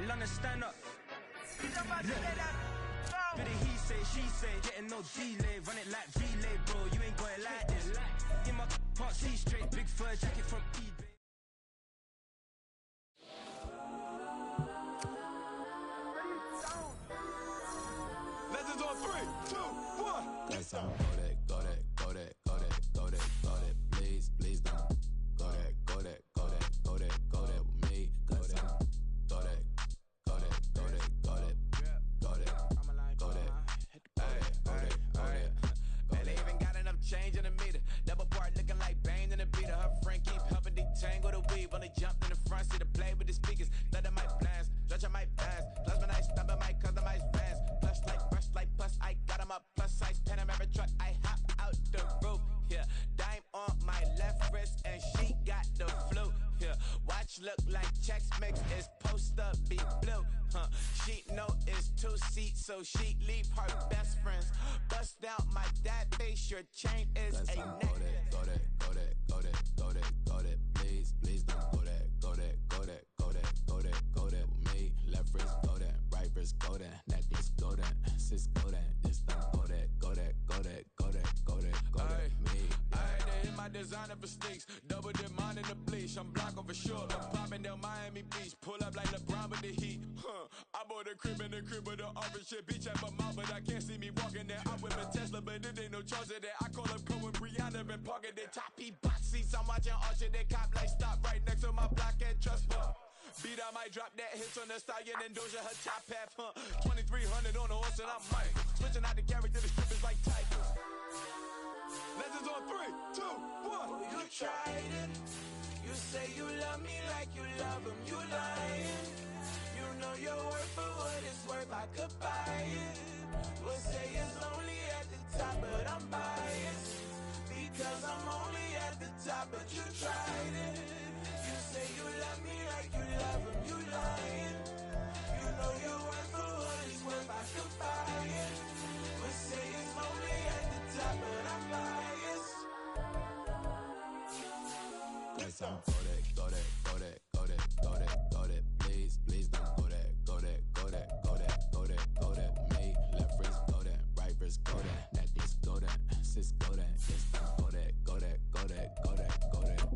London, stand up. Bit of he say, she say, getting no delay. Run it like relay, bro, you ain't got it like this. In my can't see straight, big fur jacket from eBay. Legends on 3, 2, 1. That's on. Go that. Please don't. Go that with me. Go that. Man, they even got enough change in the meter. Double part looking like Bane in the beater. Her friend keep helping detangle the weave. Only jumped in the front seat to play with the speakers. Thunder my plans, stretch on my pants. Plus when I stumble my customized vans. Plush like brush like plus I got 'em up. Plus size Panamera truck. I hop out the roof. Yeah, dime on my left wrist and she got the flu. Yeah, watch look like checks mix is post up be blue. She know it's 2 seats, so she leave her best friends. Bust down my dad face, your chain is that's a neck. Go that. Please don't go that with me. Left wrist go that, right wrist go that, neck wrist go that, sis go that, this don't go that. Me. I to hit my designer for sneaks, double the mine in the bleach. I'm blocking for sure. I'm popping down Miami Beach, pull up like LeBron with the heat. I bought a crib in the crib with the office shit. Beach at my mouth, but I can't see me walking there. I whip a Tesla, but it ain't no charge of that. I call up Cohen, Brianna, and parking the top box seats. I'm watching Archer, they cop like stop right next to my block at Trust Fund. Beat, I might drop that hits on the stallion and Doja her top half, 2300 on the horse and I'm Mike. Switching out the character, the strip is like Tigers. Legends on 3, 2, 1. Oh, you tried it. You say you love me like you love him. You lying. You know your worth for what it's worth. I could buy it. We'll say it's lonely at the top, but I'm biased. Because I'm only at the top, but you tried it. You say you love me like you love him. You lying. You know your worth for what it's worth. I could buy it. We'll say it's lonely at the top, but I'm biased. That's on. Go that. Please don't go that with me. Left wrist go that, right wrist go that, neck wrist go that, sis go that, this don't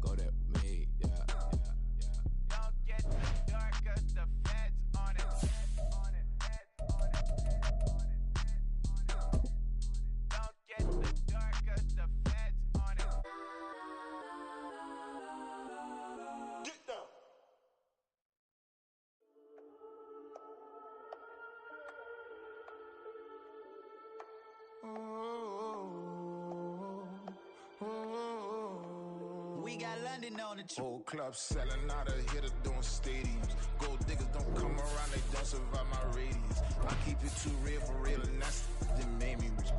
go that with me. Yeah. Don't get too dark, cause the feds on it. Don't get too dark, cause the feds on it. Get down. We got London on the trip. Whole club selling out of hitter doing stadiums. Gold diggers don't come around, they don't survive my radius. I keep it too real for real, and that's that made me rich.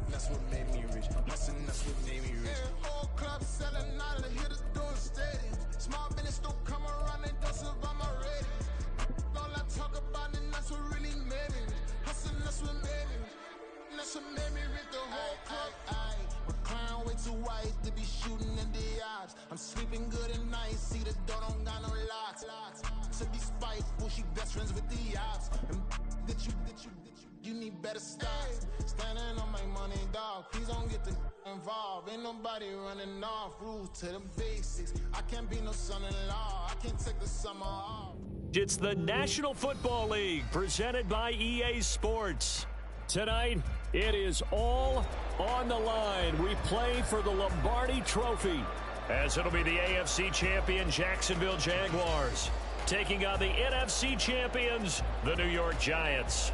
That's what made me rich. Hustling, that's what made me rich. Yeah, whole club selling out of hitters doing stadiums. Small business don't come around, they don't survive my radius. All I talk about, and that's what really made me rich. Hustling, that's what made me rich. And that's what made me rich. The whole club. My crown way too white to be shooting in the eyes. I'm sleeping good at night, see the door don't got no locks. To be spiteful, she best friends with the ops. And that you need better stocks. Standing on my money, dog. Please don't get the involved. Ain't nobody running off. Rules to the basics. I can't be no son-in-law. I can't take the summer off. It's the National Football League presented by EA Sports. Tonight, it is all on the line. We play for the Lombardi Trophy, as it'll be the AFC champion Jacksonville Jaguars taking on the NFC champions, the New York Giants.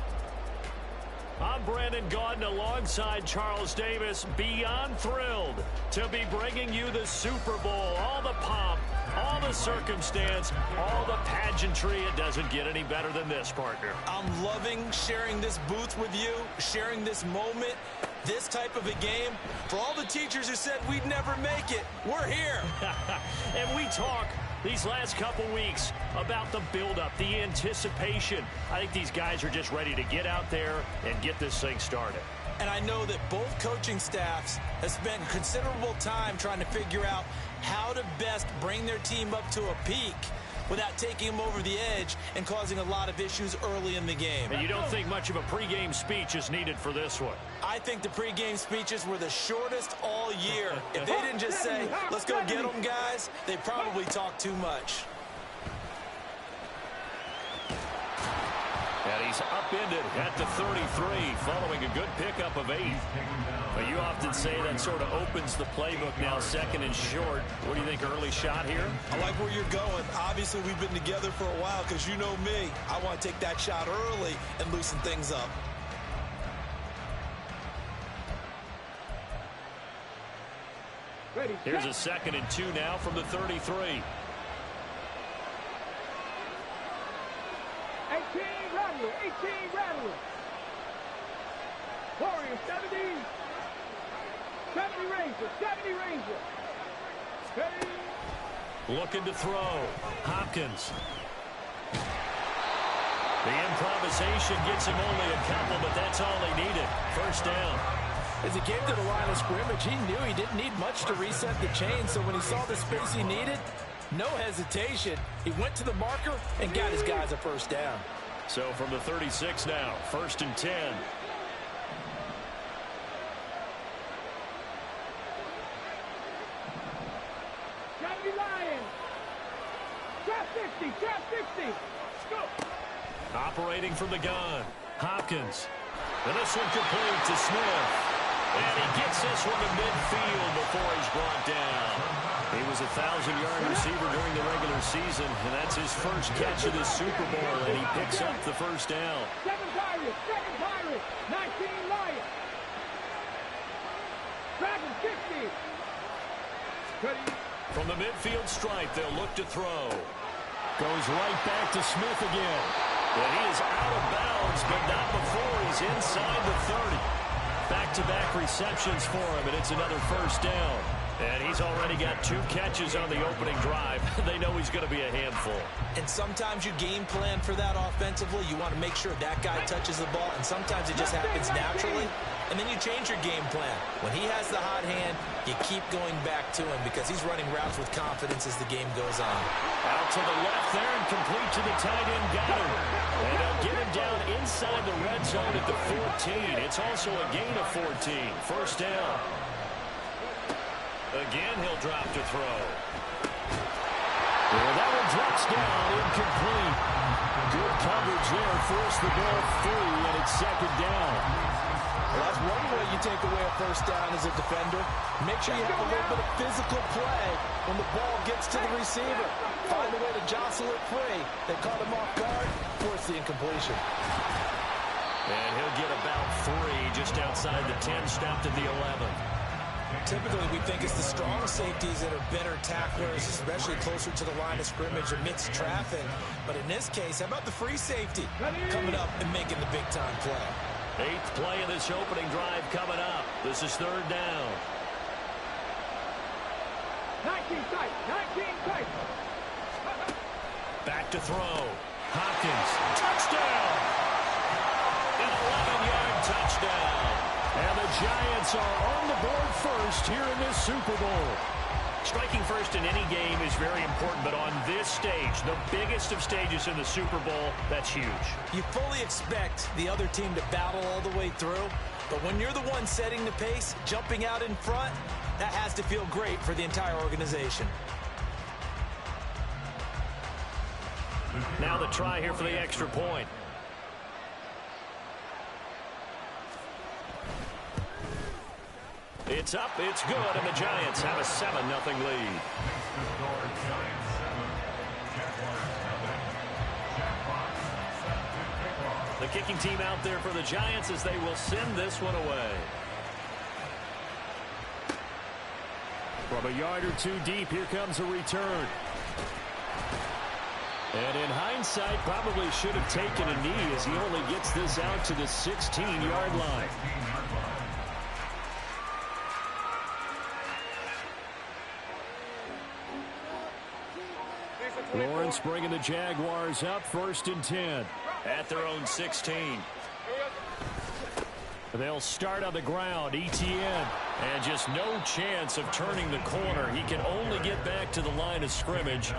I'm Brandon Gaudin alongside Charles Davis, beyond thrilled to be bringing you the Super Bowl, all the pomp, all the circumstance, all the pageantry. It doesn't get any better than this, partner. I'm loving sharing this booth with you, sharing this moment, this type of a game. For all the teachers who said we'd never make it, we're here. And we talk these last couple weeks about the buildup, the anticipation. I think these guys are just ready to get out there and get this thing started. And I know that both coaching staffs have spent considerable time trying to figure out how to best bring their team up to a peak. without taking him over the edge and causing a lot of issues early in the game. And you don't think much of a pregame speech is needed for this one? I think the pregame speeches were the shortest all year. If they didn't just say, let's go get them, guys, they probably talked too much. And he's upended at the 33 following a good pickup of 8. But you often say that sort of opens the playbook now, second and short. What do you think, early shot here? I like where you're going. Obviously, we've been together for a while because you know me. I want to take that shot early and loosen things up. Here's a 2nd and 2 now from the 33. 18 Rattler. Warrior 70 Ranger. Ready. Looking to throw. Hopkins. The improvisation gets him only a couple, but that's all he needed. First down. As he came to the line of scrimmage, he knew he didn't need much to reset the chain, so when he saw the space he needed, no hesitation. He went to the marker and got his guys a first down. So from the 36 now, 1st and 10. Lions. Trap 60. Go. Operating from the gun. Hopkins. And this one complete to Smith. And he gets this one to midfield before he's brought down. He was a 1,000-yard receiver during the regular season, and that's his first catch of the Super Bowl, and he picks up the first down. 7 Pirates, 19 Lions. Dragon 60. From the midfield stripe, they'll look to throw. Goes right back to Smith again. And he is out of bounds, but not before he's inside the 30. Back-to-back receptions for him, and it's another first down. And he's already got 2 catches on the opening drive. They know he's going to be a handful. And sometimes you game plan for that offensively. You want to make sure that guy touches the ball, and sometimes it just happens naturally. And then you change your game plan. When he has the hot hand, you keep going back to him because he's running routes with confidence as the game goes on. Out to the left there and complete to the tight end, Goddard. And they'll get him down inside the red zone at the 14. It's also a gain of 14. First down. Again, he'll drop to throw. And that one drops down, incomplete. Good coverage there, forced the ball free, and it's 2nd down. Well, that's one way you take away a first down as a defender. Make sure you have a little bit of physical play when the ball gets to the receiver. Find a way to jostle it free. They caught him off guard, force the incompletion. And he'll get about 3 just outside the 10, stopped at the 11. Typically, we think it's the strong safeties that are better tacklers, especially closer to the line of scrimmage amidst traffic. But in this case, how about the free safety coming up and making the big-time play? 8th play of this opening drive coming up. This is 3rd down. 19 tight. Back to throw. Hopkins. Touchdown! An 11-yard touchdown. And the Giants are on the board first here in this Super Bowl. Striking first in any game is very important, but on this stage, the biggest of stages in the Super Bowl, that's huge. You fully expect the other team to battle all the way through, but when you're the one setting the pace, jumping out in front, that has to feel great for the entire organization. Now the try here for the extra point. It's up, it's good, and the Giants have a 7-0 lead. The kicking team out there for the Giants as they will send this one away. From a yard or 2 deep, here comes a return. And in hindsight, probably should have taken a knee as he only gets this out to the 16-yard line. Lawrence bringing the Jaguars up, 1st and 10 at their own 16. They'll start on the ground. Etienne, and just no chance of turning the corner. He can only get back to the line of scrimmage.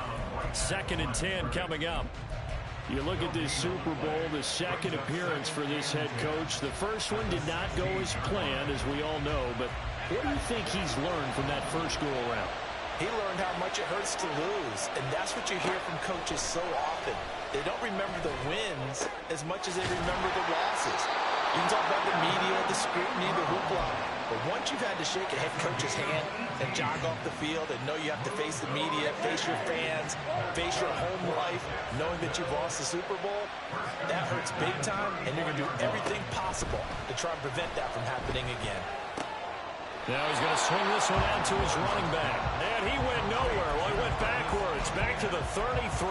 2nd and 10 coming up. You look at this Super Bowl, the second appearance for this head coach. The first one did not go as planned, as we all know, but what do you think he's learned from that first go-around? He learned how much it hurts to lose, and that's what you hear from coaches so often. They don't remember the wins as much as they remember the losses. You can talk about the media, the scrutiny, the hoopla, but once you've had to shake a head coach's hand and jog off the field and know you have to face the media, face your fans, face your home life, knowing that you've lost the Super Bowl, that hurts big time, and you're going to do everything possible to try and prevent that from happening again. Now he's going to swing this one out to his running back. And he went nowhere. Well, he went backwards, back to the 33.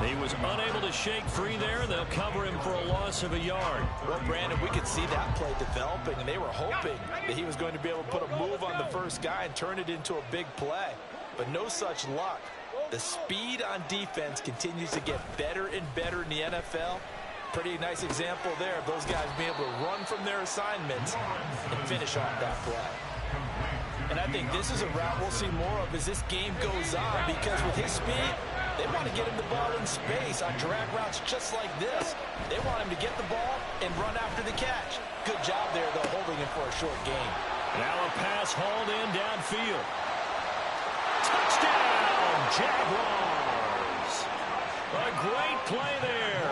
He was unable to shake free there, and they'll cover him for a loss of a yard. Well, Brandon, we could see that play developing, and they were hoping that he was going to be able to put a move on the first guy and turn it into a big play. But no such luck. The speed on defense continues to get better and better in the NFL. Pretty nice example there of those guys being able to run from their assignments and finish off that play. And I think this is a route we'll see more of as this game goes on, because with his speed, they want to get him the ball in space on drag routes just like this. They want him to get the ball and run after the catch. Good job there, though, holding him for a short gain. Now a pass hauled in downfield. Touchdown, Jaguars. A great play there.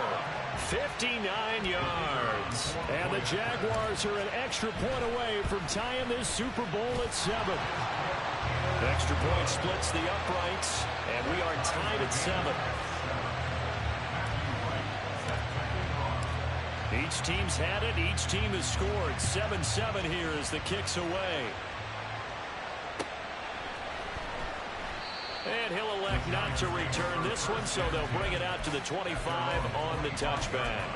59 yards. And the Jaguars are an extra point away from tying this Super Bowl at 7. The extra point splits the uprights, and we are tied at 7. Each team's had it. Each team has scored. 7-7 here as the kick's away. And he'll elect not to return this one, so they'll bring it out to the 25 on the touchback.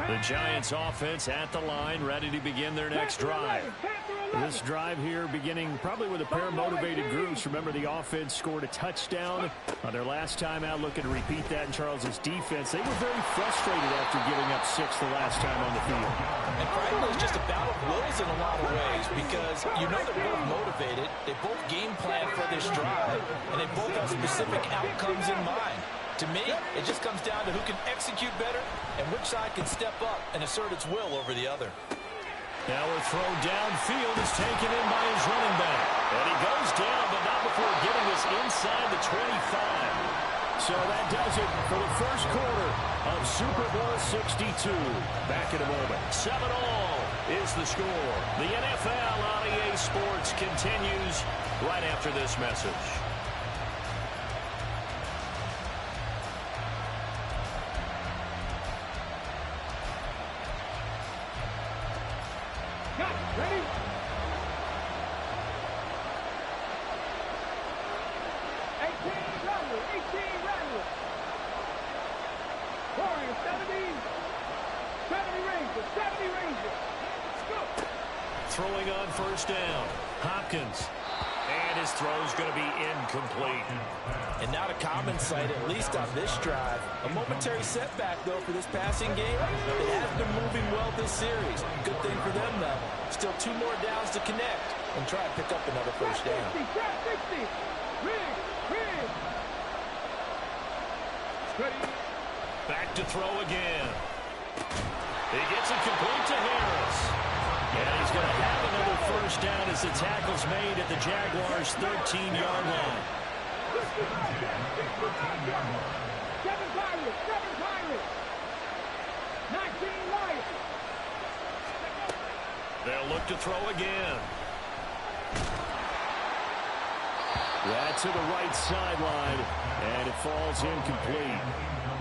The Giants offense at the line, ready to begin their next drive. This drive here beginning probably with a pair of motivated groups. Remember, the offense scored a touchdown on their last time out, looking to repeat that in Charles's defense. They were very frustrated after giving up 6 the last time on the field. And frankly, it's just a battle of wills in a lot of ways, because you know they're both motivated, they both game plan for this drive, and they both have specific outcomes in mind. To me, it just comes down to who can execute better and which side can step up and assert its will over the other. Now a throw downfield is taken in by his running back. And he goes down, but not before getting this inside the 25. So that does it for the first quarter of Super Bowl 62. Back in a moment. 7-all is the score. The NFL on EA Sports continues right after this message. Ready? 18 Rattler. Warriors, 70 Rangers. Let's go. Throwing on first down. Hopkins. And his throw's going to be incomplete. And not a common sight, at least on this drive. A momentary setback, though, for this passing game. It has been moving well this series. Good thing for them, though. Still 2 more downs to connect and try to pick up another first down. 60. Rig. Ready. Back to throw again. He gets it complete to Harris. And he's going to have another first down as the tackle's made at the Jaguars' 13-yard line. 7 Pirates. 19 Lions. They'll look to throw again. That's to the right sideline, and it falls incomplete.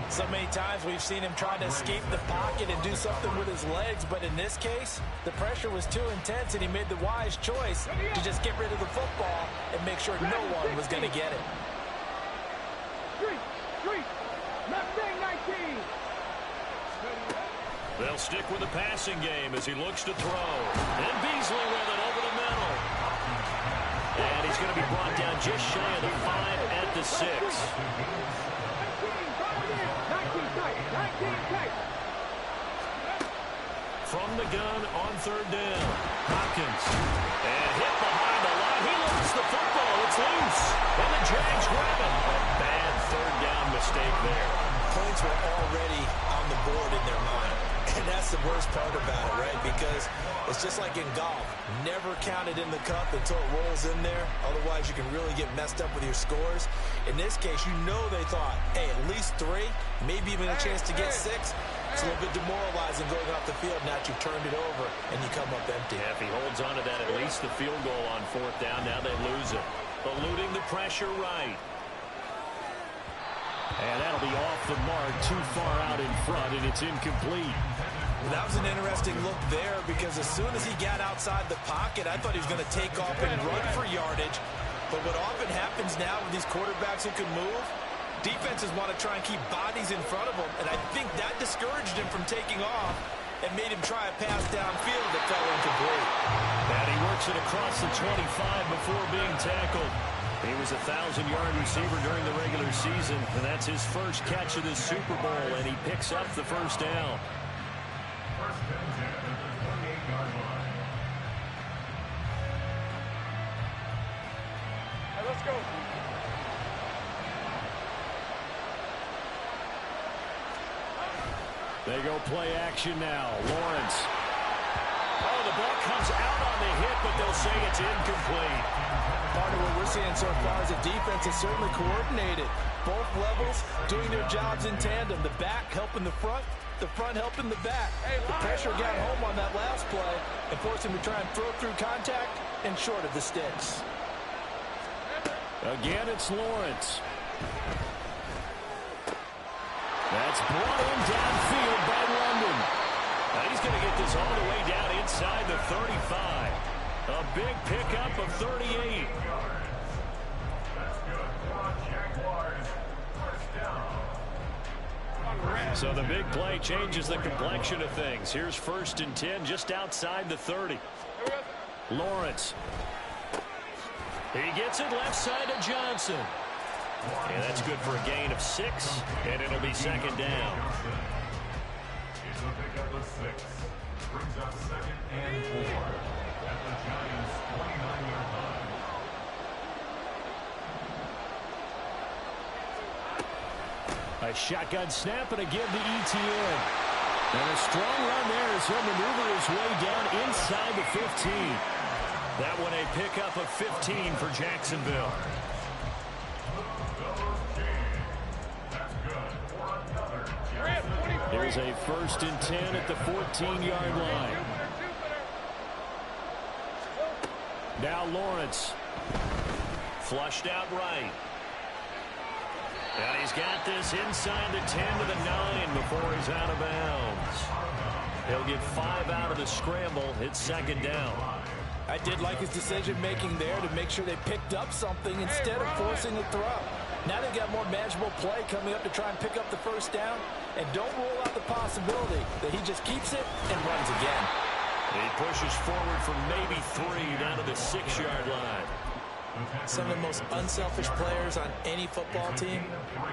So many times we've seen him trying to escape the pocket and do something with his legs, but in this case, the pressure was too intense, and he made the wise choice to just get rid of the football and make sure no one was going to get it. Street. Left wing 19. They'll stick with the passing game as he looks to throw. And Beasley with it over the middle. And he's going to be brought down just shy of the 5 at the 6. From the gun on 3rd down. Hopkins. And hit behind the line. He loses the football. It's loose. And the Jags grab it. A bad 3rd down mistake there. Points were already on the board in their mind. And that's the worst part about it, right? Because it's just like in golf. Never count it in the cup until it rolls in there. Otherwise, you can really get messed up with your scores. In this case, you know they thought, hey, at least 3, maybe even a chance to get 6. It's a little bit demoralizing going off the field. Now that you've turned it over and you come up empty. Yeah, if he holds on to that, at least the field goal on 4th down. Now they lose it. Eluding the pressure right. And that'll be off the mark, too far out in front, and it's incomplete. Well, that was an interesting look there because as soon as he got outside the pocket, I thought he was going to take off and run for yardage. But what often happens now with these quarterbacks who can move, defenses want to try and keep bodies in front of them, and I think that discouraged him from taking off and made him try a pass downfield that fell incomplete. And he works it across the 25 before being tackled. He was a 1,000-yard receiver during the regular season, and that's his first catch of the Super Bowl, and he picks up the 1st down. Let's go. They go play action now. Lawrence. Oh, the ball comes out on the hit, but they'll say it's incomplete. Part of what we're seeing so far is the defense is certainly coordinated. Both levels doing their jobs in tandem. The back helping the front helping the back. The pressure got home on that last play and forced him to try and throw through contact and short of the sticks. Again, it's Lawrence. That's brought in downfield by London. Now he's going to get this all the way down inside the 35. A big pickup of 38. So the big play changes the complexion of things. Here's 1st and 10 just outside the 30. Lawrence. He gets it left side to Johnson. And that's good for a gain of 6, and it'll be 2nd down. It's a pickup of 6. Brings up 2nd and 4 at the Giants' 29-yard line. A shotgun snap and a give to ETN. And a strong run there as he'll maneuver his way down inside the 15. That one a pickup of 15 for Jacksonville. There's a 1st and 10 at the 14-yard line. Now Lawrence. Flushed out right. And he's got this inside the 10 to the 9 before he's out of bounds. He'll get 5 out of the scramble. It's 2nd down. I did like his decision-making there to make sure they picked up something instead of forcing a throw. Now they've got more manageable play coming up to try and pick up the 1st down. And don't rule out the possibility that he just keeps it and runs again. He pushes forward for maybe 3 down to the 6-yard line. Some of the most unselfish players on any football team,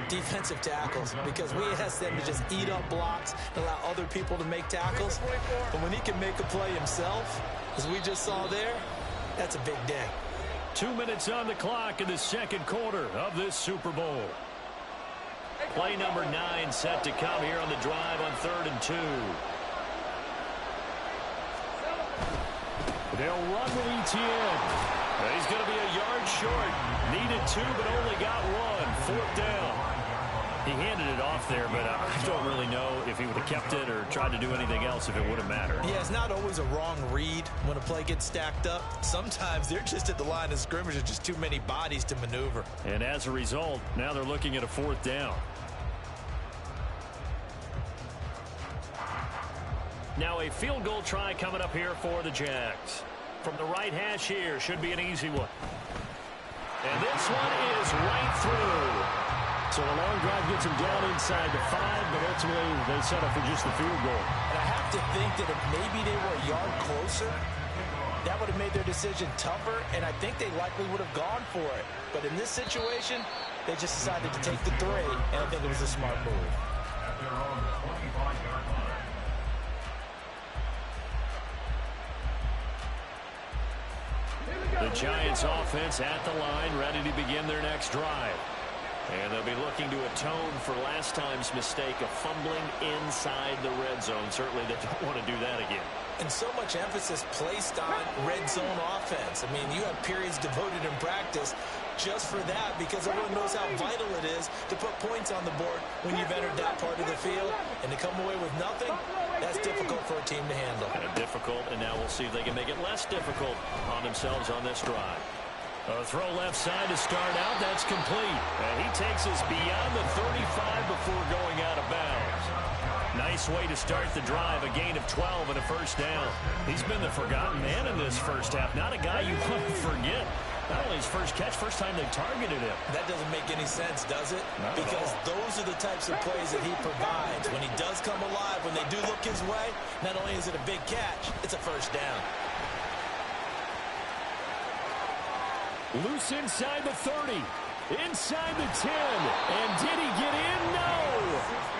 defensive tackles, because we ask them to just eat up blocks and allow other people to make tackles. But when he can make a play himself, as we just saw there, that's a big day. 2 minutes on the clock in the 2nd quarter of this Super Bowl. Play number 9 set to come here on the drive on 3rd and 2. They'll run with ETN. He's going to be a yard short. Needed 2, but only got 1. 4th down. He handed it off there, but I don't really know if he would have kept it or tried to do anything else if it would have mattered. Yeah, it's not always a wrong read when a play gets stacked up. Sometimes they're just at the line of scrimmage. There's just too many bodies to maneuver. And as a result, now they're looking at a 4th down. Now a field goal try coming up here for the Jags. From the right hash here, should be an easy one. And this one is right through. So a long drive gets them down inside the 5, but ultimately they settle for just the field goal. And I have to think that if maybe they were a yard closer, that would have made their decision tougher, and I think they likely would have gone for it. But in this situation, they just decided to take the 3, and I think it was a smart move. At their own 25-yard line. The Giants offense at the line, ready to begin their next drive. And they'll be looking to atone for last time's mistake of fumbling inside the red zone. Certainly they don't want to do that again. And so much emphasis placed on red zone offense. I mean, you have periods devoted in practice just for that because everyone knows how vital it is to put points on the board when you've entered that part of the field. And to come away with nothing, that's difficult for a team to handle. Difficult, and now we'll see if they can make it less difficult on themselves on this drive. A throw left side to start out. That's complete. And he takes us beyond the 35 before going out of bounds. Nice way to start the drive. A gain of 12 and a first down. He's been the forgotten man in this first half. Not a guy you want to forget. Not only his first catch, first time they targeted him. That doesn't make any sense, does it? Because those are the types of plays that he provides. When he does come alive, when they do look his way, not only is it a big catch, it's a first down. Loose inside the 30, inside the 10, and did he get in? No!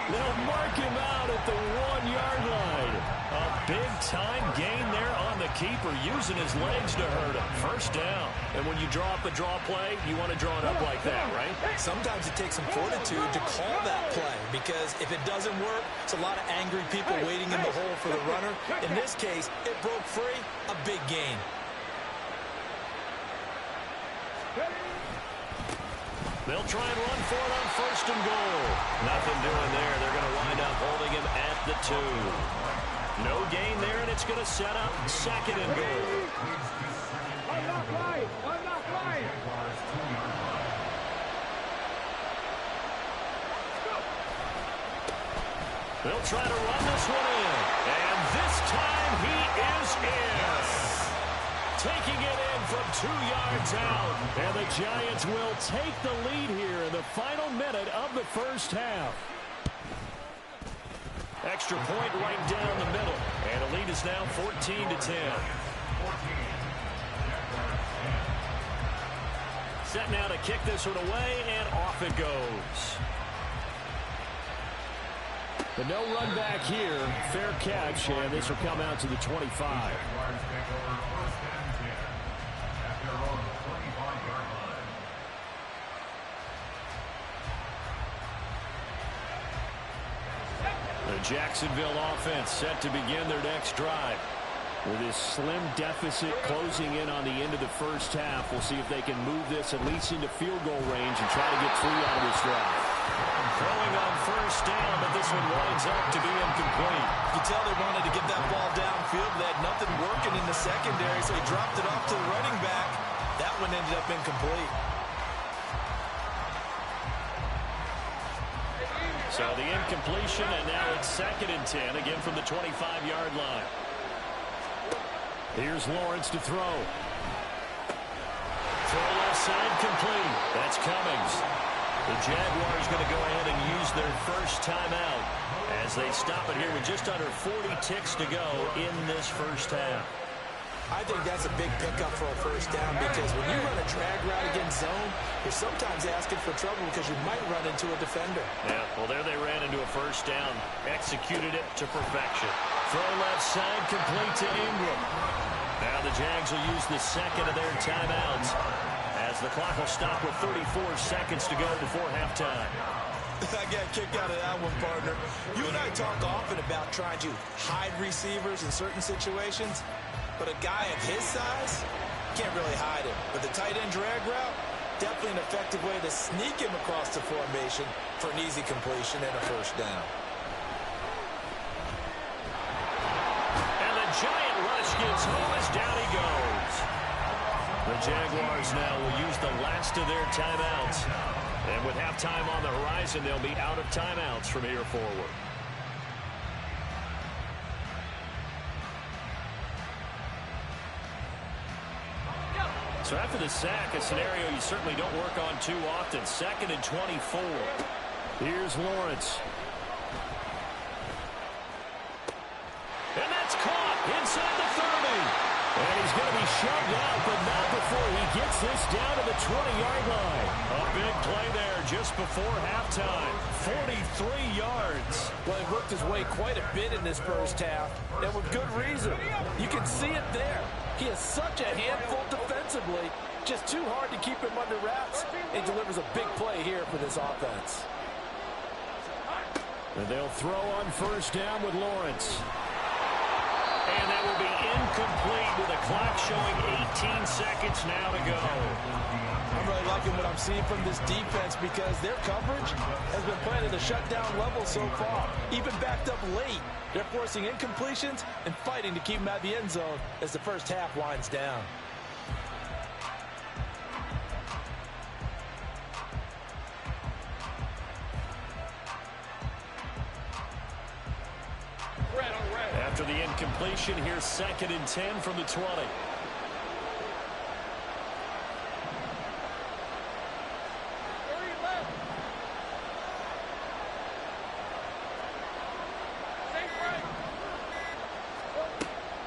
They'll mark him out at the 1-yard line. A big-time gain there on the keeper, using his legs to hurt him. First down. And when you draw up a draw play, you want to draw it up like that, right? Sometimes it takes some fortitude to call that play, because if it doesn't work, it's a lot of angry people waiting in the hole for the runner. In this case, it broke free, a big gain. They'll try and run for it on first and goal. Nothing doing there. They're going to wind up holding him at the 2. No gain there, and it's going to set up second and goal. I'm not flying. I'm not flying. They'll try to run this one in. And this time he is in. Taking it in from 2 yards out. And the Giants will take the lead here in the final minute of the first half. Extra point right down the middle. And the lead is now 14-10. Set now to kick this one away, and off it goes. The no run back here. Fair catch, and this will come out to the 25. The Jacksonville offense set to begin their next drive. With this slim deficit closing in on the end of the first half, we'll see if they can move this at least into field goal range and try to get 3 out of this drive. Throwing on first down, but this one winds up to be incomplete. You tell they wanted to get that ball downfield. They had nothing working in the secondary, so he dropped it off to the running back. That one ended up incomplete. So the incompletion, and now it's 2nd and 10, again from the 25-yard line. Here's Lawrence to throw. Throw left side complete. That's Cummings. The Jaguars going to go ahead and use their first timeout as they stop it here with just under 40 ticks to go in this first half. I think that's a big pickup for a first down, because when you run a drag route against zone, you're sometimes asking for trouble because you might run into a defender. Yeah, well, there they ran into a first down. Executed it to perfection. Throw left side complete to Ingram. Now the Jags will use the second of their timeouts as the clock will stop with 34 seconds to go before halftime. I got a kick out of that one, partner. You and I talk often about trying to hide receivers in certain situations, but a guy of his size can't really hide him. But the tight end drag route, definitely an effective way to sneak him across the formation for an easy completion and a first down. And the giant rush gets home as down he goes. The Jaguars now will use the last of their timeouts. And with halftime on the horizon, they'll be out of timeouts from here forward. So after the sack, a scenario you certainly don't work on too often. 2nd and 24. Here's Lawrence. And that's caught inside the 30. And he's going to be shoved out, but not before he gets this down to the 20-yard line. A big play there just before halftime. 43 yards. Well, he worked his way quite a bit in this first half, and with good reason. You can see it there. He is such a handful defensively, just too hard to keep him under wraps, and delivers a big play here for this offense. And they'll throw on first down with Lawrence. And that will be incomplete with a clock showing 18 seconds now to go. I'm really liking what I'm seeing from this defense because their coverage has been playing at a shutdown level so far. Even backed up late, they're forcing incompletions and fighting to keep them out of the end zone as the first half winds down. After the incompletion, here's 2nd and 10 from the 20.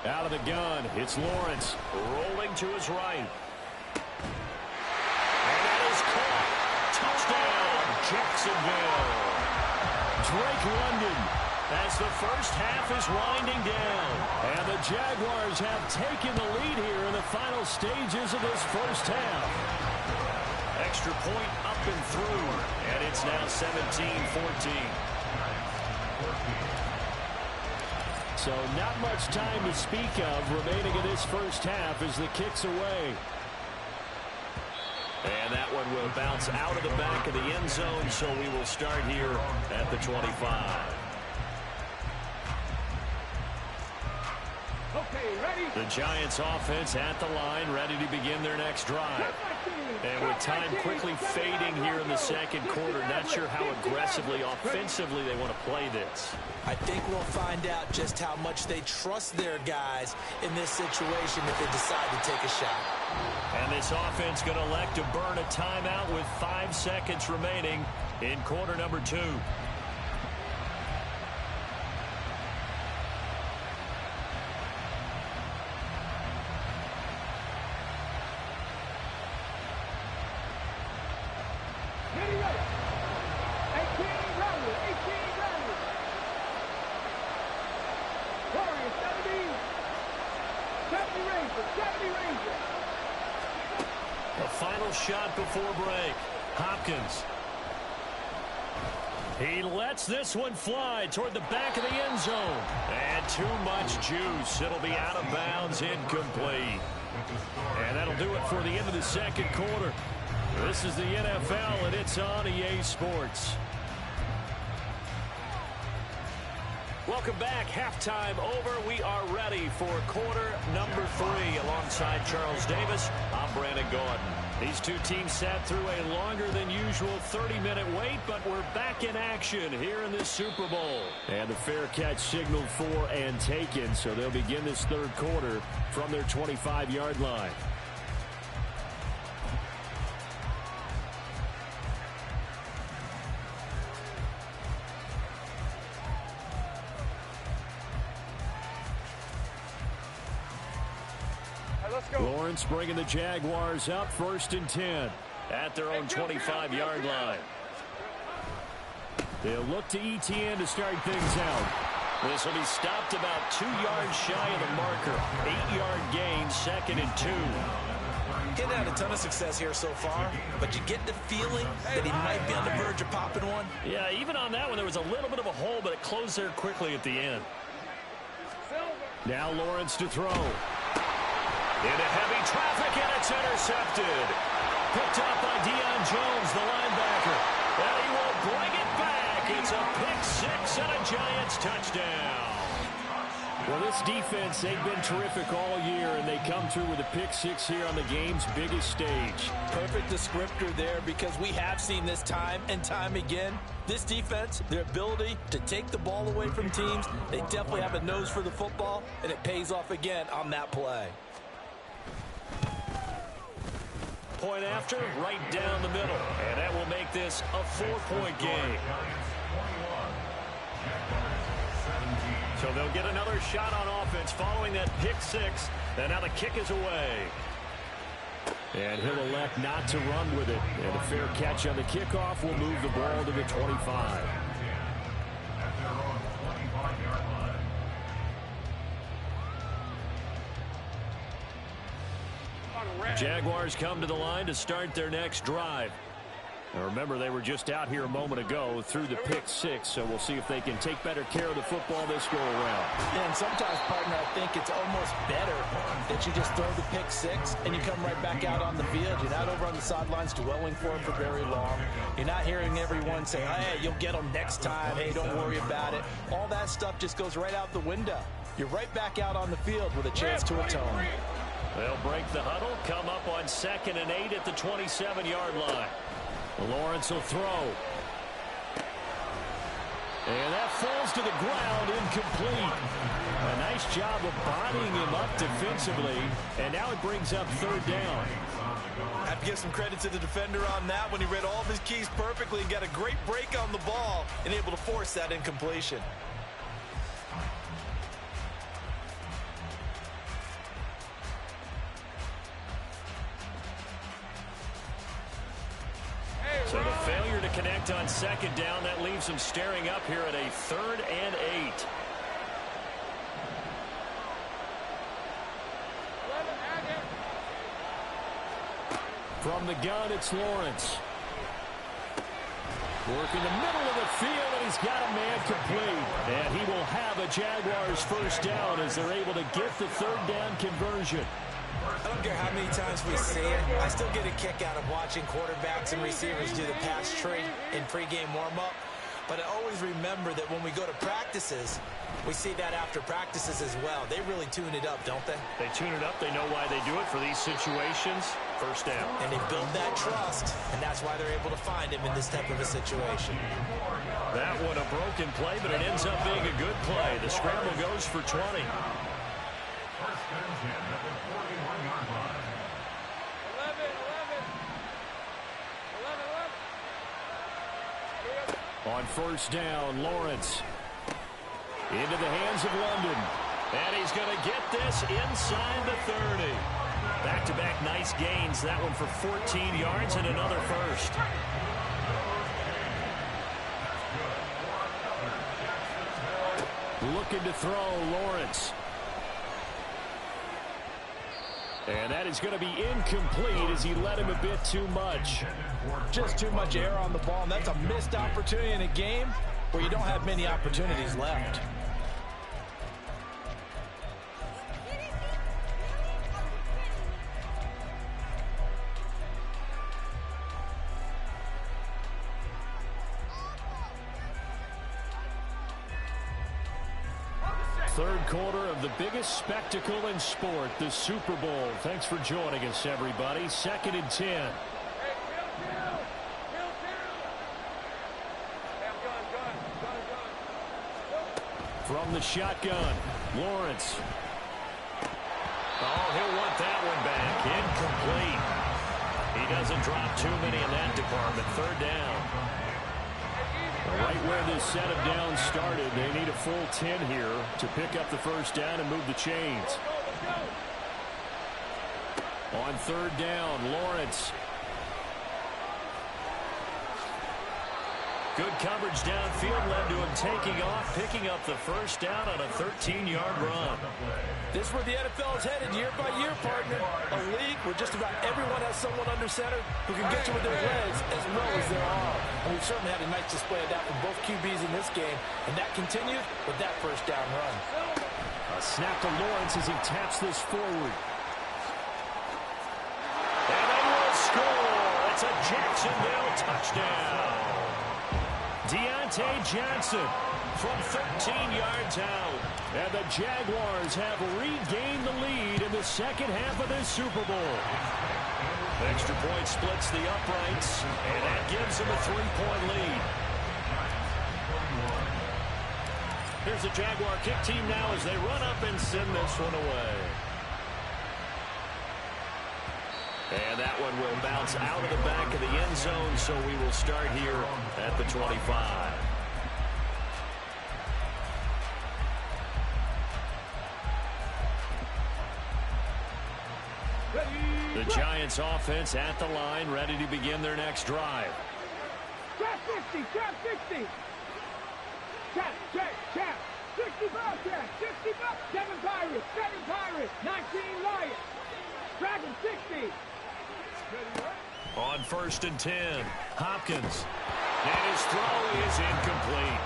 Out of the gun, it's Lawrence rolling to his right. And that is caught. Touchdown, Jacksonville. Drake London as the first half is winding down. And the Jaguars have taken the lead here in the final stages of this first half. Extra point up and through, and it's now 17-14. So not much time to speak of remaining in this first half as the kick's away. And that one will bounce out of the back of the end zone, so we will start here at the 25. The Giants offense at the line, ready to begin their next drive. And with time quickly fading here in the second quarter, not sure how aggressively, offensively they want to play this. I think we'll find out just how much they trust their guys in this situation if they decide to take a shot. And this offense going to elect to burn a timeout with 5 seconds remaining in quarter number 2. Shot before break. Hopkins. He lets this one fly toward the back of the end zone. And too much juice. It'll be out of bounds, incomplete. And that'll do it for the end of the second quarter. This is the NFL, and it's on EA Sports. Welcome back. Halftime over. We are ready for quarter number 3. Alongside Charles Davis, I'm Brandon Gordon. These two teams sat through a longer than usual 30-minute wait, but we're back in action here in this Super Bowl. And the fair catch signaled for and taken, so they'll begin this third quarter from their 25-yard line. Lawrence bringing the Jaguars up 1st and 10 at their own 25-yard line. They'll look to ETN to start things out. This will be stopped about 2 yards shy of the marker. 8-yard gain, 2nd and 2. He's had a ton of success here so far, but you get the feeling that he might be on the verge of popping one. Yeah, even on that one, there was a little bit of a hole, but it closed there quickly at the end. Now Lawrence to throw. Into heavy traffic, and it's intercepted. Picked up by Deion Jones, the linebacker. And he will bring it back. It's a pick 6 and a Giants touchdown. Well, this defense, they've been terrific all year, and they come through with a pick 6 here on the game's biggest stage. Perfect descriptor there, because we have seen this time and time again. This defense, their ability to take the ball away from teams, they definitely have a nose for the football, and it pays off again on that play. point after, right down the middle. And that will make this a 4-point game. So they'll get another shot on offense following that pick six. And now the kick is away. And he'll elect not to run with it. And a fair catch on the kickoff will move the ball to the 25. Jaguars come to the line to start their next drive. Now remember, they were just out here a moment ago through the pick six, so we'll see if they can take better care of the football this go around. Yeah, and sometimes, partner, I think it's almost better that you just throw the pick six and you come right back out on the field. You're not over on the sidelines dwelling for it for very long. You're not hearing everyone say, hey, you'll get them next time. Hey, don't worry about it. All that stuff just goes right out the window. You're right back out on the field with a chance to atone. They'll break the huddle, come up on 2nd and 8 at the 27-yard line. Lawrence will throw. And that falls to the ground, incomplete. A nice job of bodying him up defensively, and now it brings up 3rd down. I have to give some credit to the defender on that when he read all of his keys perfectly and got a great break on the ball and able to force that incompletion. So the failure to connect on 2nd down, that leaves him staring up here at a 3rd and 8. From the gun, it's Lawrence. Working the middle of the field, and he's got a man complete. And he will have a Jaguars 1st down as they're able to get the 3rd down conversion. I don't care how many times we see it. I still get a kick out of watching quarterbacks and receivers do the pass tree in pregame warm-up. But I always remember that when we go to practices, we see that after practices as well. They really tune it up, don't they? They tune it up. They know why they do it for these situations. 1st down. And they build that trust, and that's why they're able to find him in this type of a situation. That one a broken play, but it ends up being a good play. The scramble goes for 20. On 1st down, Lawrence into the hands of London. And he's going to get this inside the 30. Back-to-back nice gains. That one for 14 yards and another 1st. Looking to throw, Lawrence. And that is going to be incomplete as he led him a bit too much. Just too much air on the ball, and that's a missed opportunity in a game where you don't have many opportunities left. Third quarter of the biggest spectacle in sport, the Super Bowl. Thanks for joining us, everybody. 2nd and 10. From the shotgun, Lawrence. Oh, he'll want that one back. Incomplete. He doesn't drop too many in that department. 3rd down. Right where this set of downs started, they need a full 10 here to pick up the 1st down and move the chains. On 3rd down, Lawrence. Good coverage downfield led to him taking off, picking up the 1st down on a 13-yard run. This is where the NFL is headed year by year, partner. A league where just about everyone has someone under center who can get you with their legs as well as their arm. And we've certainly had a nice display of that from both QBs in this game, and that continued with that 1st down run. A snap to Lawrence as he taps this forward. And they will score. It's a Jacksonville touchdown. Deontay Johnson from 13 yards out. And the Jaguars have regained the lead in the 2nd half of this Super Bowl. Extra point splits the uprights, and that gives them a 3-point lead. Here's the Jaguar kick team now as they run up and send this one away. And that one will bounce out of the back of the end zone, so we will start here at the 25. The Giants offense at the line, ready to begin their next drive. Trap 50, trap 60. Trap, 65, trap, 65. 7 Pirates, 19 Lions. Dragon 60. On 1st and 10, Hopkins. And his throw is incomplete.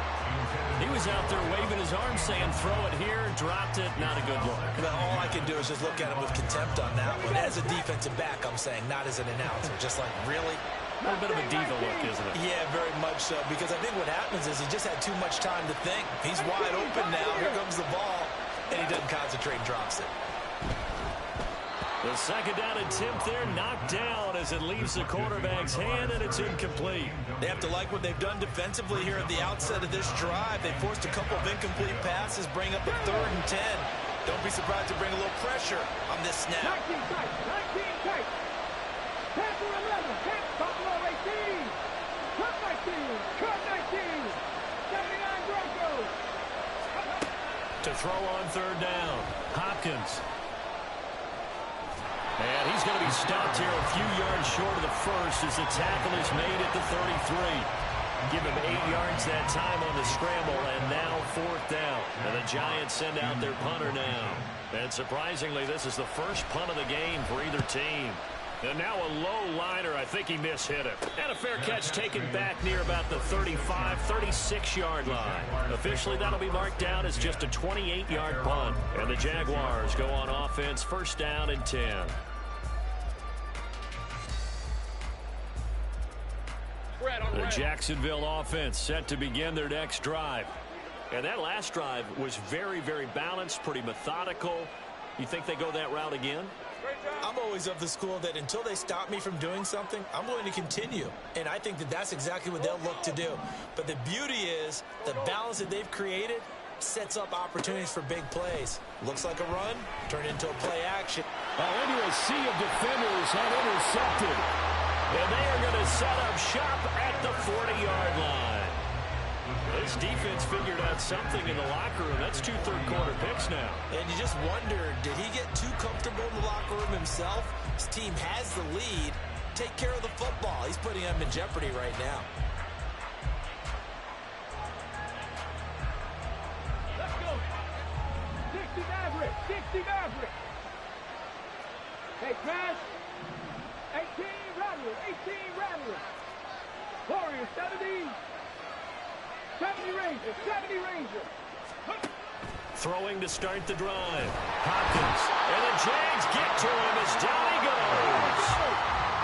He was out there waving his arms saying, throw it here, dropped it, not a good look. Well, all I can do is just look at him with contempt on that one. As a defensive back, I'm saying, not as an announcer. Just like, really? A little bit of a diva look, isn't it? Yeah, very much so, because I think what happens is he just had too much time to think. He's wide open now. Here comes the ball, and he doesn't concentrate and drops it. The second down attempt there knocked down as it leaves the quarterback's hand, and it's incomplete. They have to like what they've done defensively here at the outset of this drive. They forced a couple of incomplete passes, bring up a 3rd and 10. Don't be surprised to bring a little pressure on this snap. 19 tight. Panther 11, Buffalo 18. Cut 19. 79 Broncos. To throw on 3rd down, Hopkins. And he's going to be stopped here a few yards short of the first as the tackle is made at the 33. Give him 8 yards that time on the scramble, and now 4th down. And the Giants send out their punter now. And surprisingly, this is the first punt of the game for either team. And now a low liner. I think he mishit it. And a fair catch taken back near about the 35, 36-yard line. Officially, that'll be marked down as just a 28-yard punt. And the Jaguars go on offense, 1st down and 10. The Jacksonville offense set to begin their next drive. And that last drive was very, very balanced, pretty methodical. You think they go that route again? I'm always of the school that until they stop me from doing something, I'm going to continue. And I think that that's exactly what they'll look to do. But the beauty is the balance that they've created sets up opportunities for big plays. Looks like a run, turned into a play action. Into a sea of defenders and intercepted. And they are going to set up shop at the 40-yard line. This defense figured out something in the locker room. That's 2 third-quarter picks now. And you just wonder, did he get too comfortable in the locker room himself? His team has the lead. Take care of the football. He's putting them in jeopardy right now. Let's go. 60 Maverick. Hey, Crash. 18 Rattler. Warriors, 70 Ranger. Throwing to start the drive. Hopkins. And the Jags get to him as down he goes.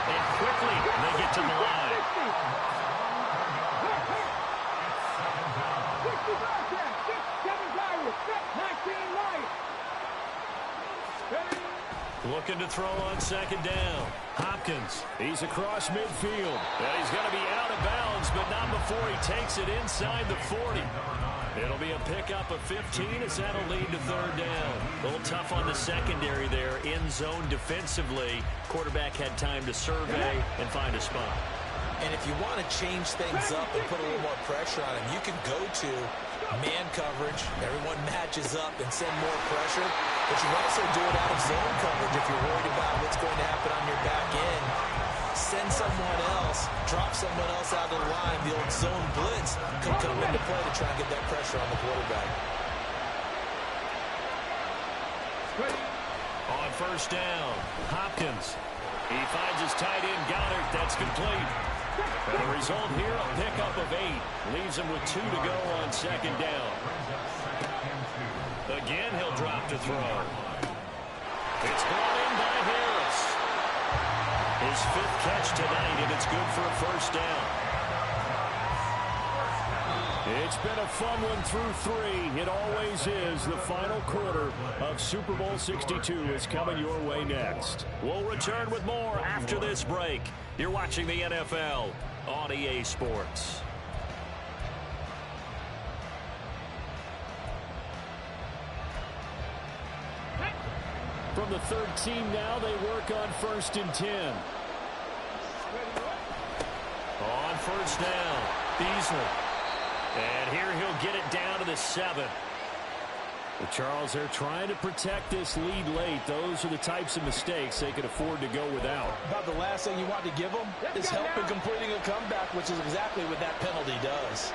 And quickly they get to the line. 7 Pirates, 19 Lions. Looking to throw on 2nd down. Hopkins. He's across midfield. And he's going to be out of bounds, but not before he takes it inside the 40. It'll be a pickup of 15 as that'll lead to 3rd down. A little tough on the secondary there. In zone defensively. Quarterback had time to survey and find a spot. And if you want to change things up and put a little more pressure on him, you can go to man coverage. Everyone matches up and send more pressure. But you can also do it out of zone coverage if you're worried about what's going to happen on your back end. Send someone else, drop someone else out of the line. The old zone blitz can come into play to try and get that pressure on the quarterback. On 1st down, Hopkins. He finds his tight end, Goddard. That's complete. And the result here, a pickup of 8. Leaves him with 2 to go on 2nd down. Again, he'll drop to throw. It's brought in by Harris. His 5th catch tonight, and it's good for a 1st down. It's been a fun one through 3. It always is. The final quarter of Super Bowl 62 is coming your way next. We'll return with more after this break. You're watching the NFL on EA Sports. From the 13 now. They work on 1st and 10. On 1st down, Beasley. And here he'll get it down to the 7. Well, Charles, they're trying to protect this lead late. Those are the types of mistakes they could afford to go without. About the last thing you want to give them is help in completing a comeback, which is exactly what that penalty does.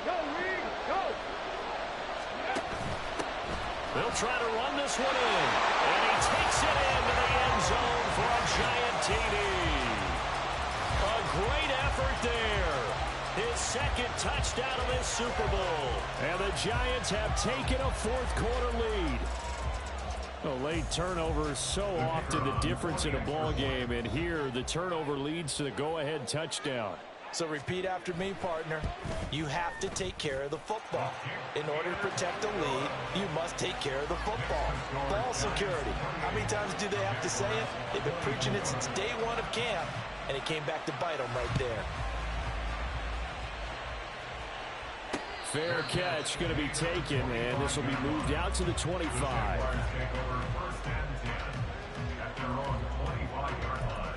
Go, Reed, go! They'll try to run this one in. And he takes it into the end zone for a giant TD. A great effort there. His 2nd touchdown of this Super Bowl. And the Giants have taken a 4th quarter lead. A late turnover is so often the difference in a ball game. And here the turnover leads to the go-ahead touchdown. So repeat after me, partner. You have to take care of the football. In order to protect the lead, you must take care of the football. Ball security. How many times do they have to say it? They've been preaching it since day 1 of camp, and it came back to bite them right there. Fair catch going to be taken, and this will be moved out to the 25. Take over 1st and 10 at their own 25-yard line.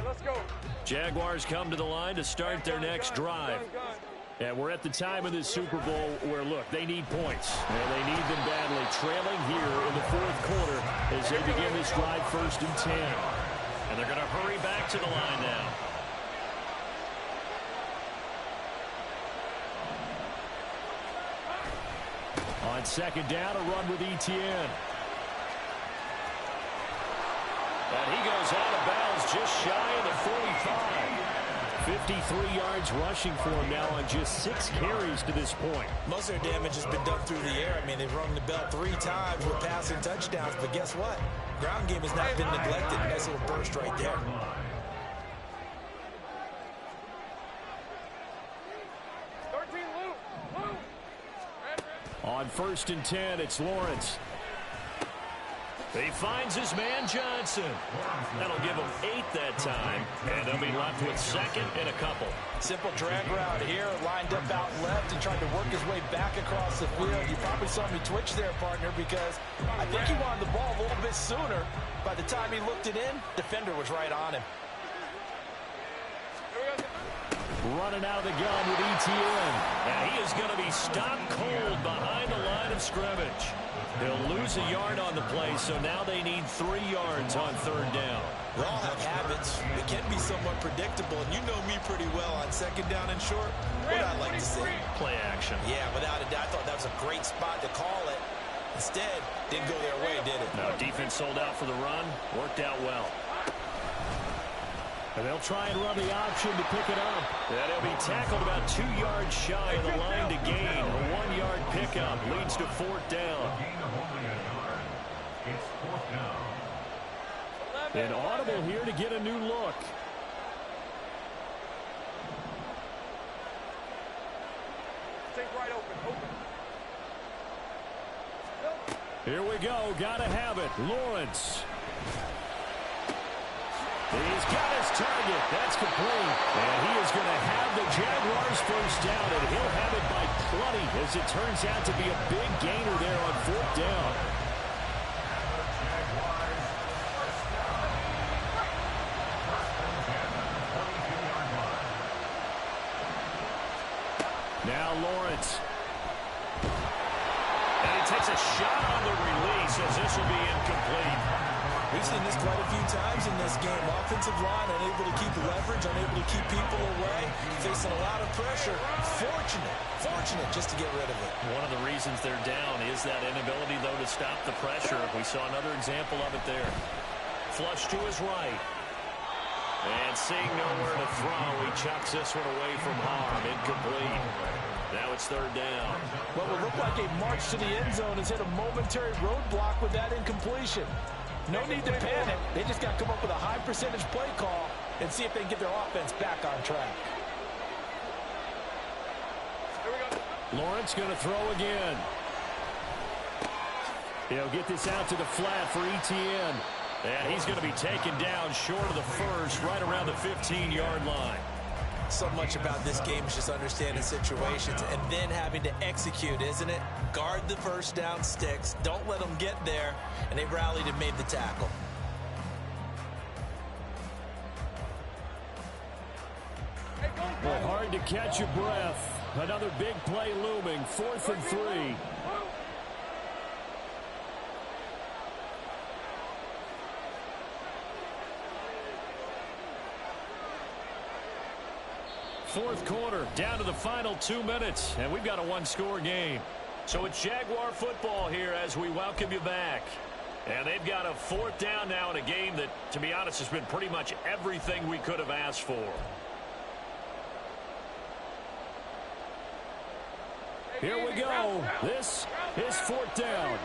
Let's go. Jaguars come to the line to start their next drive. And we're at the time of this Super Bowl where, look, they need points. And they need them badly. Trailing here in the 4th quarter as they begin this drive 1st and 10. And they're going to hurry back to the line now. On 2nd down, a run with Etienne. And he goes out of bounds just shy of the 45. 53 yards rushing for him now on just 6 carries to this point. Most of their damage has been done through the air. I mean, they've rung the bell 3 times with passing touchdowns, but guess what? Ground game has not been neglected. Nice little burst right there. On 1st and 10, it's Lawrence. He finds his man Johnson. That'll give him 8 that time, and they'll be left with 2nd and a couple. Simple drag route here, lined up out left and tried to work his way back across the field. You probably saw me twitch there, partner, because I think he wanted the ball a little bit sooner. By the time he looked it in, defender was right on him. Running out of the gun with Etienne. And he is going to be stopped cold behind the line of scrimmage. He'll lose a yard on the play, so now they need 3 yards on 3rd down. We all have habits. It can be somewhat predictable, and you know me pretty well on 2nd down and short. What I like to see. Play action. Yeah, without a doubt. I thought that was a great spot to call it. Instead, didn't go their way, did it? No, defense sold out for the run. Worked out well. And they'll try and run the option to pick it up. And he'll be tackled about 2 yards shy of the line to gain. A 1-yard pickup leads to 4th down. It's 4th down. And audible here to get a new look. Take right open. Here we go. Got to have it. Lawrence. He's got his target. That's complete. And he is going to have the Jaguars 1st down, and he'll have it by plenty, as it turns out to be a big gainer there on 4th down. Now Lawrence. And he takes a shot on the release, as this will be incomplete. We've seen this quite a few times in this game. Offensive line unable to keep leverage, unable to keep people away, facing a lot of pressure. Fortunate just to get rid of it. One of the reasons they're down is that inability, though, to stop the pressure. We saw another example of it there. Flush to his right. And seeing nowhere to throw, he chucks this one away from harm. Incomplete. Now it's 3rd down. What would look like a march to the end zone has hit a momentary roadblock with that incompletion. No need to panic. They just got to come up with a high percentage play call and see if they can get their offense back on track. Lawrence going to throw again. He'll get this out to the flat for Etienne. And he's going to be taken down short of the first, right around the 15-yard line. So much about this game is just understanding situations and then having to execute, isn't it? Guard the first down sticks. Don't let them get there. And they rallied and made the tackle. Well, hard to catch your breath. Another big play looming. 4th and 3. Fourth quarter, down to the final 2 minutes, and we've got a one-score game. So it's Jaguar football here as we welcome you back. And they've got a 4th down now in a game that, to be honest, has been pretty much everything we could have asked for. Here we go. This is 4th down.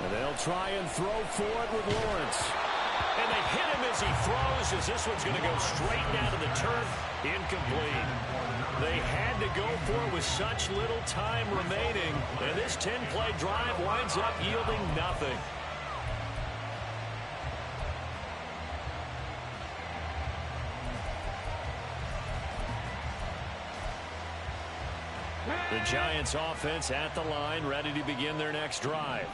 And they'll try and throw for it with Lawrence. And they hit him as he throws, as this one's going to go straight down to the turf. Incomplete. They had to go for it with such little time remaining. And this 10-play drive winds up yielding nothing. The Giants offense at the line, ready to begin their next drive.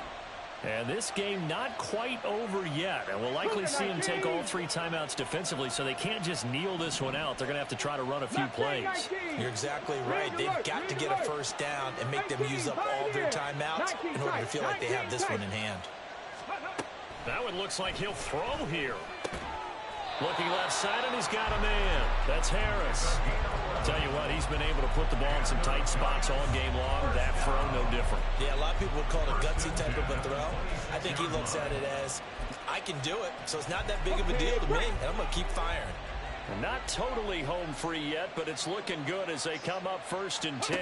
And this game not quite over yet. And we'll likely see them take all 3 timeouts defensively, so they can't just kneel this one out. They're going to have to try to run a few plays. You're exactly right. They've got to get a first down and make them use up all their timeouts in order to feel like they have this one in hand. That one looks like he'll throw here. Looking left side, and he's got a man. That's Harris. I'll tell you what, he's been able to put the ball in some tight spots all game long. That throw, no different. Yeah, a lot of people would call it a gutsy type of a throw. I think he looks at it as, I can do it, so it's not that big of a deal to me, and I'm going to keep firing. And not totally home free yet, but it's looking good as they come up 1st and 10.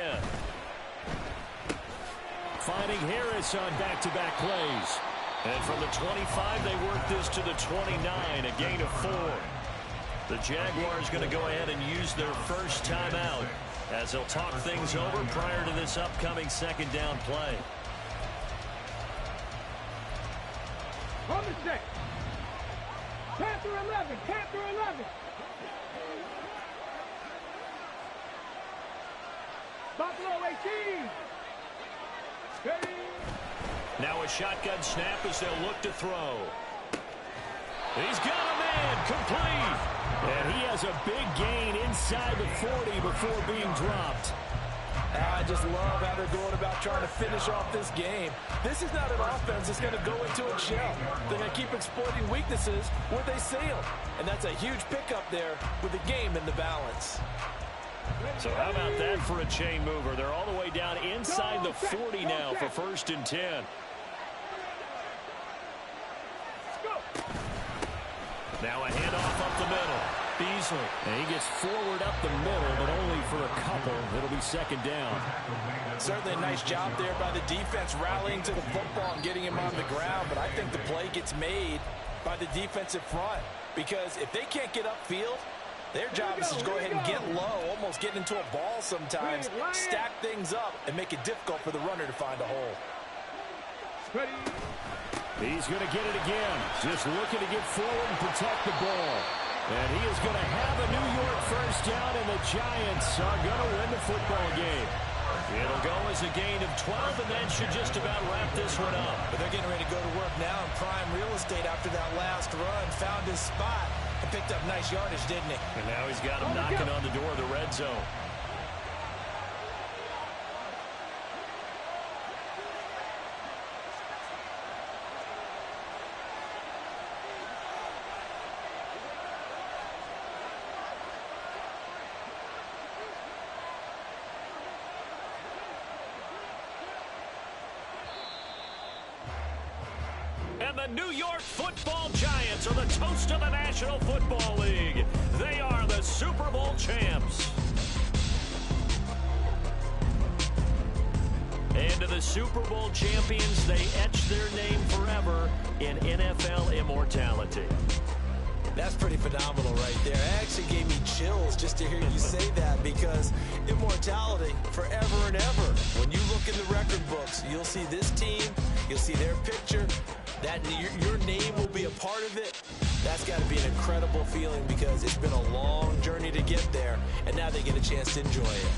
Finding Harris on back-to-back plays. And from the 25, they work this to the 29, a gain of 4. The Jaguars going to go ahead and use their first timeout as they'll talk things over prior to this upcoming 2nd down play. On the stick. Panther 11. Panther 11. Buffalo 18. Ready. Now a shotgun snap as they'll look to throw. He's got a man, complete. And he has a big gain inside the 40 before being dropped. I just love how they're going about trying to finish off this game. This is not an offense that's going to go into its shell. They're going to keep exploiting weaknesses where they see them. And that's a huge pickup there with the game in the balance. So how about that for a chain mover? They're all the way down inside the 40 now for 1st and 10. Now a handoff up the middle. Beasley. And he gets forward up the middle, but only for a couple. It'll be 2nd down. Certainly a nice job there by the defense rallying to the football and getting him on the ground. But I think the play gets made by the defensive front. Because if they can't get upfield, their job is to go ahead and get low, almost get into a ball sometimes, stack things up, and make it difficult for the runner to find a hole. He's going to get it again. Just looking to get forward and protect the ball. And he is going to have a New York first down, and the Giants are going to win the football game. It'll go as a gain of 12, and that should just about wrap this one up. But they're getting ready to go to work now in prime real estate after that last run. Found his spot and picked up nice yardage, didn't he? And now he's got him knocking on the door of the red zone. And the New York Football Giants are the toast of the National Football League. They are the Super Bowl champs. And to the Super Bowl champions, they etch their name forever in NFL immortality. That's pretty phenomenal right there. It actually gave me chills just to hear you say that, because immortality forever and ever. When you look in the record books, you'll see this team, you'll see their picture, that your name will be a part of it. That's got to be an incredible feeling, because it's been a long journey to get there, and now they get a chance to enjoy it.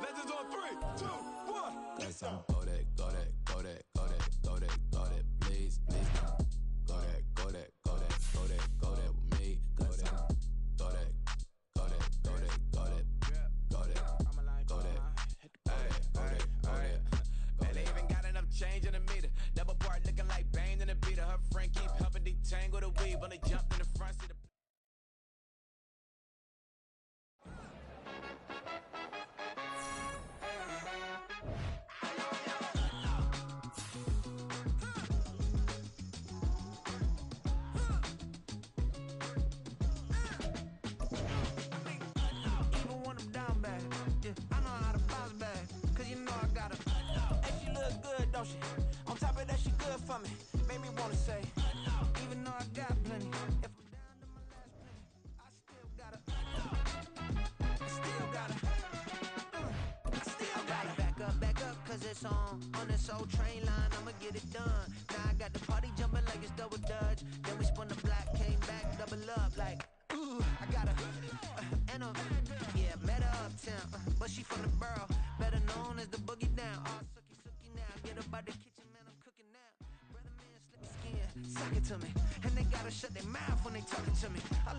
Legends on 3, 2, 1. Got some go that, go that, go that, go that, go that, go that, please, please. Go that, go that, go that, go that, go that with me. Go that, go that, go that, go that, go that, go that, go that, go that. Man, they even got enough change in the meter. Double part looking like Bane in the beater. Her friend keep helping detangle the weave when they jumped in the front seat. On top of that, she good for me. Made me wanna say, even though I got plenty, if I'm down to my last penny, I still gotta back up, cause it's on this old train line, I'ma get it done. Now I got the party jumping like it's double dutch. Then we spun the block, came back, double up, like, ooh, I got a, and a, yeah, met her uptown, but she from the borough, better known as the boogie down. All sucky now, get up out the kitchen, man, I'm cooking now. Brother man, slip your skin, suck it to me, and they gotta shut their mouth when they talking to me. I